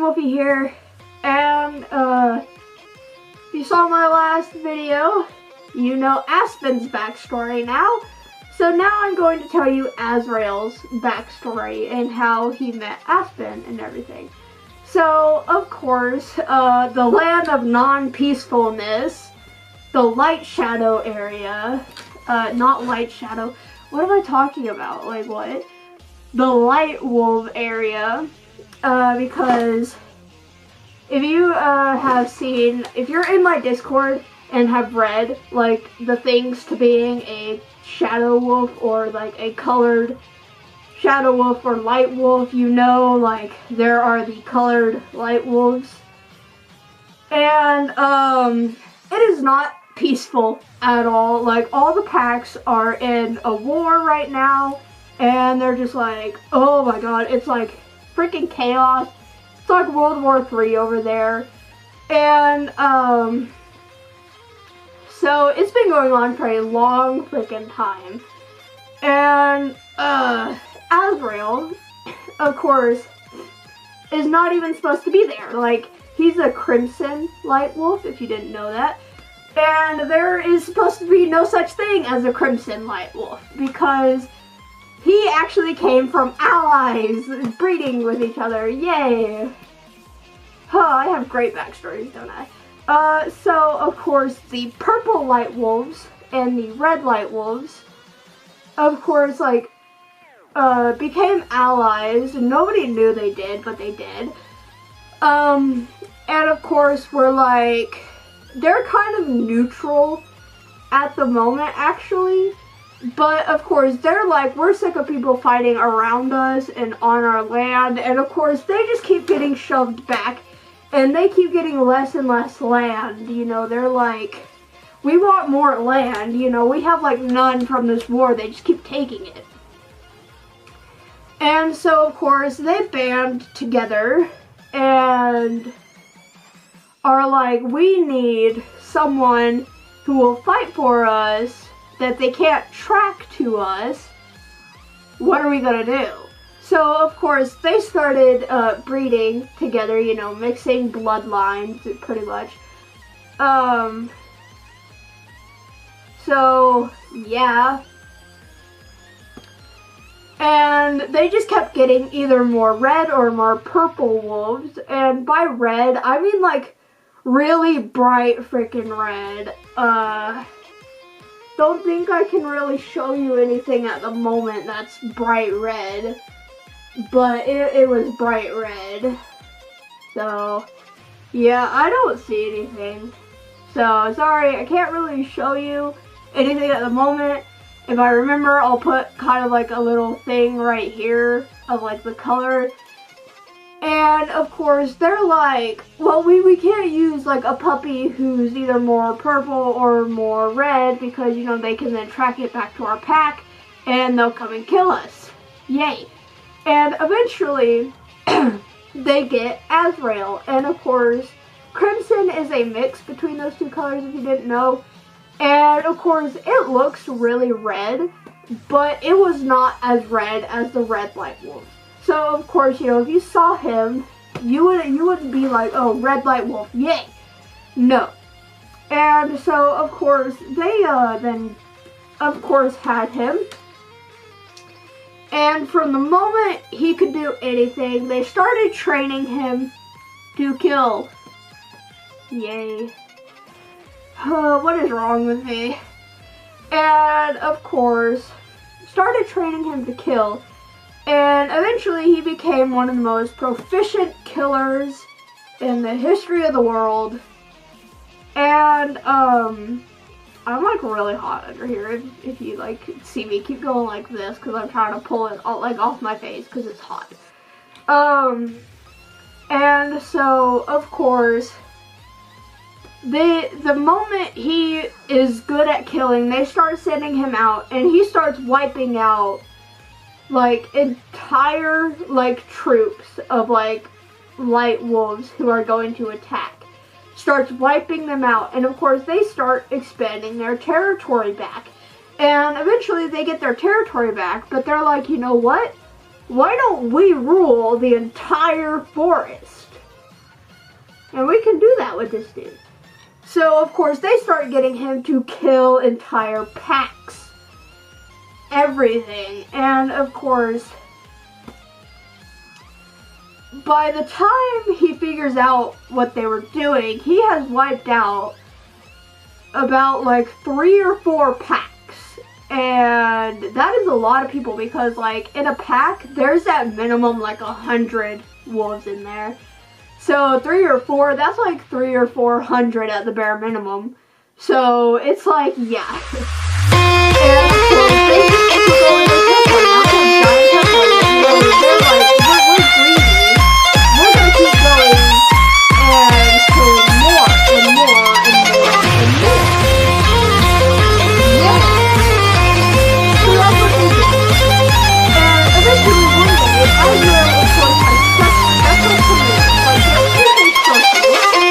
Wolfie here, and if you saw my last video, you know Aspen's backstory now. So now I'm going to tell you Azrail's backstory and how he met Aspen and everything. So, of course, the land of non-peacefulness, the light shadow area, not light shadow, what am I talking about? Like what? The light wolf area, because if you have seen, if you're in my Discord and have read like the things to being a shadow wolf or like a colored shadow wolf or light wolf, you know, like there are the colored light wolves, and it is not peaceful at all. Like all the packs are in a war right now, and they're just like, oh my god, it's like freaking chaos. It's like World War III over there. And so it's been going on for a long freaking time. And Azrail, of course, is not even supposed to be there. Like, he's a crimson light wolf, if you didn't know that. And there is supposed to be no such thing as a crimson light wolf, because he actually came from allies breeding with each other. Yay! Huh, I have great backstories, don't I? So, of course, the purple light wolves and the red light wolves, of course, like, became allies. Nobody knew they did, but they did. And of course, we're like, they're kind of neutral at the moment, actually. But of course, they're like, we're sick of people fighting around us and on our land. And of course, they just keep getting shoved back. And they keep getting less and less land. You know, they're like, we want more land. You know, we have like none from this war. They just keep taking it. And so, of course, they band together and are like, we need someone who will fight for us that they can't track to us. What are we gonna do? So, of course, they started breeding together, you know, mixing bloodlines, pretty much. So, yeah. And they just kept getting either more red or more purple wolves. And by red, I mean like really bright freaking red. Don't think I can really show you anything at the moment that's bright red. But it was bright red. So, yeah, I don't see anything. So, sorry, I can't really show you anything at the moment. If I remember, I'll put kind of like a little thing right here of like the color. And of course, they're like, well, we can't use like a puppy who's either more purple or more red, because, you know, they can then track it back to our pack and they'll come and kill us. Yay. And eventually, they get Azrail. And of course, crimson is a mix between those two colors, if you didn't know. And of course, it looks really red, but it was not as red as the red light wolf. So of course, you know, if you saw him, you wouldn't be like, oh, red light wolf, yay! No. And so of course, they then of course had him. And from the moment he could do anything, they started training him to kill. Yay. What is wrong with me? And of course, started training him to kill. And eventually he became one of the most proficient killers in the history of the world. And I'm like really hot under here. If you like see me keep going like this, because I'm trying to pull it all, like off my face because it's hot. And so of course, the moment he is good at killing, they start sending him out, and he starts wiping out like entire like troops of like light wolves who are going to attack. Starts wiping them out, and of course they start expanding their territory back. And eventually they get their territory back, but they're like, you know what? Why don't we rule the entire forest? And we can do that with this dude. So, of course, they start getting him to kill entire packs. Everything. And, of course, by the time he figures out what they were doing, he has wiped out about like 3 or 4 packs. And that is a lot of people because, like, in a pack, there's at minimum like 100 wolves in there. So 3 or 4, that's like 300 or 400 at the bare minimum. So it's like, yeah. And of course, they just took over their territory. Now they have giant territory. They're like, we're greedy. We're gonna keep going and killing more and more and more and more. Yeah. So that's what they do. And eventually one day, Azrail, of course, has special commands. Like, there is a circle. Like,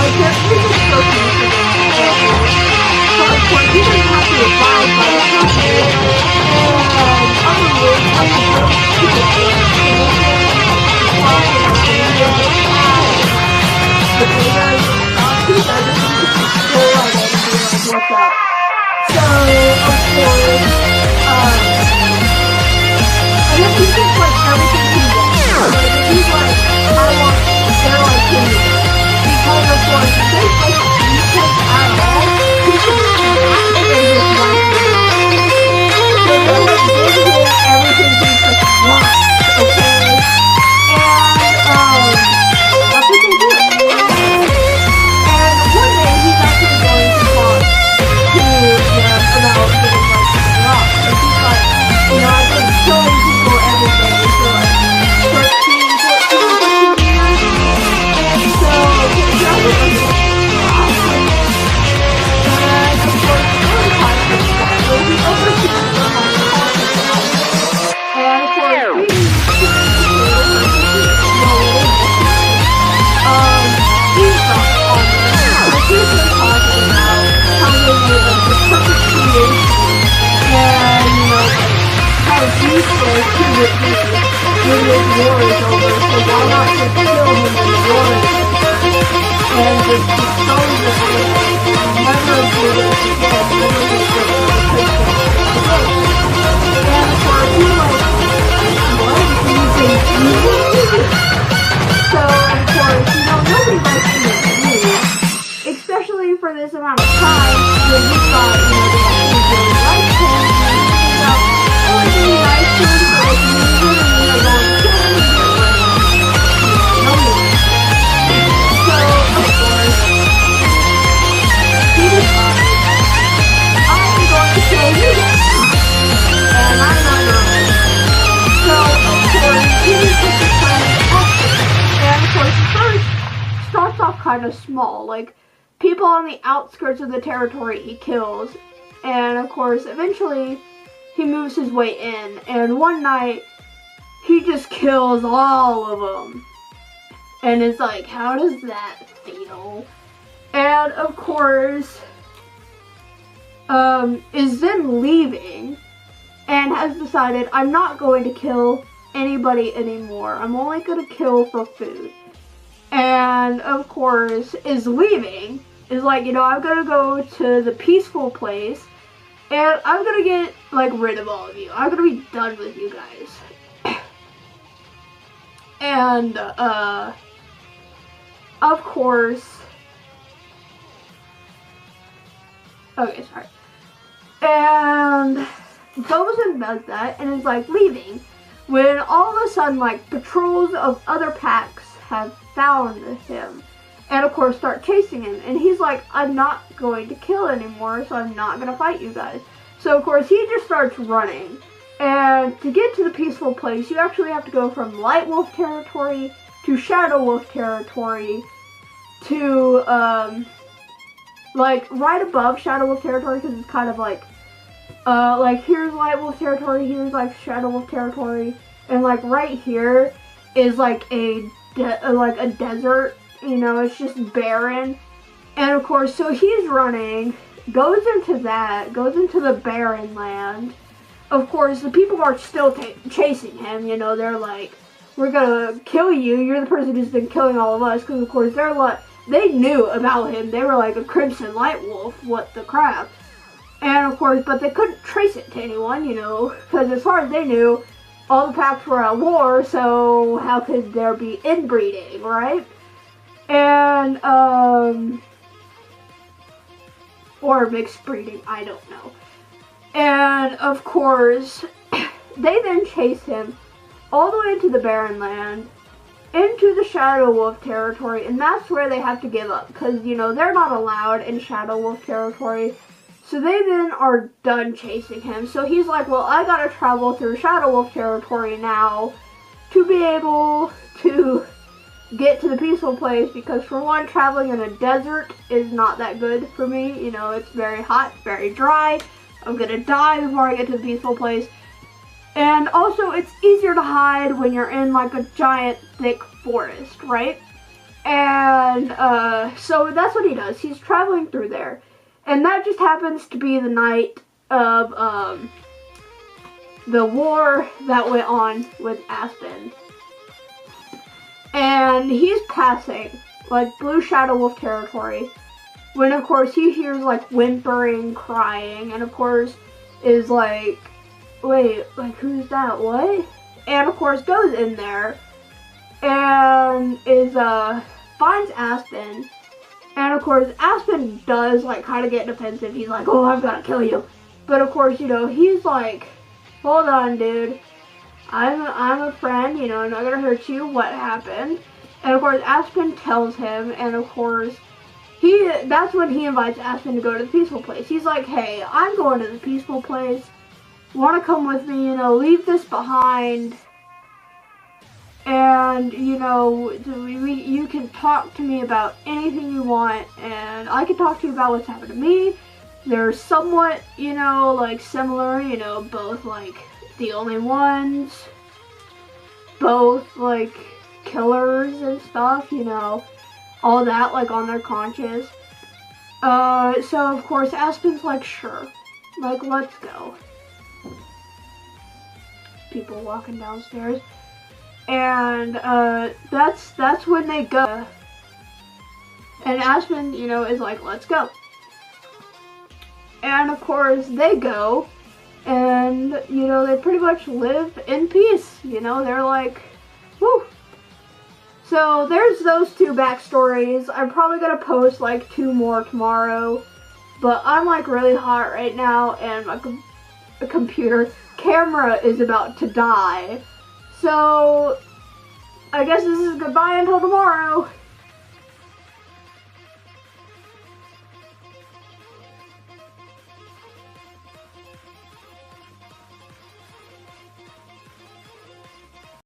there is a circle for them. So, of course, he doesn't have to abide by the circle. And other rules, like the girls keep it in. So they can fly and everything. But they guys not too bad. They can just go on it and be like, what's up? So, of course, and then he thinks like everything he wants. Like, if he's like, I want, they're like, give me this. Because, of course, if they like defense at all, he can smack in his life. So they're like giving him everything he just wants, okay? And, that's what they do. And one day, he's actually going to talk to them about getting like something off. And he's like, you know, I've been killing people every day for like 13, 14, 15 years. And so, yeah, we're going to and of course, the really high pitch guy, so he oversees them on the hospital. And of course, he's eavesdrop on them. And he's been talking about how they made like the perfect creation. And, you know, how useless he would be when his war is over. So why not just kill him when the war is over? And just dispose of him. Never do this again. Never do this again. And of course, he's like, what? You think you will do this? So, of course, you know, nobody likes to move. Especially for this amount of time when he thought, you know, they actually really liked him. And he thought, oh, it's really nice to him, but it's moving, and then they're going to kill him and get rid of him. No need. So, of course, he decides, I'm going to kill you guys. And I'm not going. So, of course, he puts his plan into action. And, of course, first, starts off kind of small, like, people on the outskirts of the territory he kills. And, of course, eventually, he moves his way in. And one night, he just kills all of them. And it's like, how does that feel? And, of course, is then leaving. And has decided, I'm not going to kill anybody anymore. I'm only going to kill for food. And, of course, is leaving. Is like, you know, I'm going to go to the peaceful place. And I'm going to get, like, rid of all of you. I'm going to be done with you guys. And, of course. Okay, sorry. And goes and does that and is, like, leaving. When all of a sudden, like, patrols of other packs have found him. And, of course, start chasing him. And he's like, I'm not going to kill anymore, so I'm not going to fight you guys. So, of course, he just starts running. And to get to the peaceful place, you actually have to go from Light Wolf territory to Shadow Wolf territory to, like, right above Shadow Wolf territory, because it's kind of like here's Light Wolf territory, here's, like, Shadow Wolf territory, and, like, right here is, like, a desert, you know, it's just barren. And, of course, so he's running, goes into the barren land, of course, the people are still chasing him. You know, they're like, we're gonna kill you. You're the person who's been killing all of us. Because, of course, they're like, they knew about him. They were like a Crimson Light Wolf. What the crap? And, of course, but they couldn't trace it to anyone, you know. Because as far as they knew, all the packs were at war. So how could there be inbreeding, right? And, or mixed breeding, I don't know. And, of course, they then chase him all the way into the Barren Land, into the Shadow Wolf territory, and that's where they have to give up, because, you know, they're not allowed in Shadow Wolf territory, so they then are done chasing him. So he's like, well, I gotta travel through Shadow Wolf territory now to be able to get to the peaceful place, because for one, traveling in a desert is not that good for me. You know, it's very hot, very dry. I'm gonna die before I get to the peaceful place. And also, it's easier to hide when you're in like a giant thick forest, right? And so that's what he does. He's traveling through there. And that just happens to be the night of the war that went on with Aspen. And he's passing, like, Blue Shadow Wolf territory, when, of course, he hears, like, whimpering, crying, and, of course, is like, wait, like, who's that, what? And, of course, goes in there, and finds Aspen, and, of course, Aspen does, like, kind of get defensive. He's like, oh, I've got to kill you. But, of course, you know, he's like, hold on, dude. I'm a friend, you know, I'm not gonna hurt you. What happened? And of course, Aspen tells him, and of course, that's when he invites Aspen to go to the peaceful place. He's like, hey, I'm going to the peaceful place. Want to come with me? You know, leave this behind. And, you know, you can talk to me about anything you want, and I can talk to you about what's happened to me. They're somewhat, you know, like, similar, you know, both, like, the only ones, both, like, killers and stuff, you know, all that, like, on their conscience. So, of course, Aspen's like, sure, like, let's go. People walking downstairs, and, that's when they go, and Aspen, you know, is like, let's go. And, of course, they go. And, you know, they pretty much live in peace, you know, they're like, whew. So, there's those two backstories. I'm probably gonna post, like, 2 more tomorrow, but I'm, like, really hot right now, and my computer camera is about to die. So, I guess this is goodbye until tomorrow.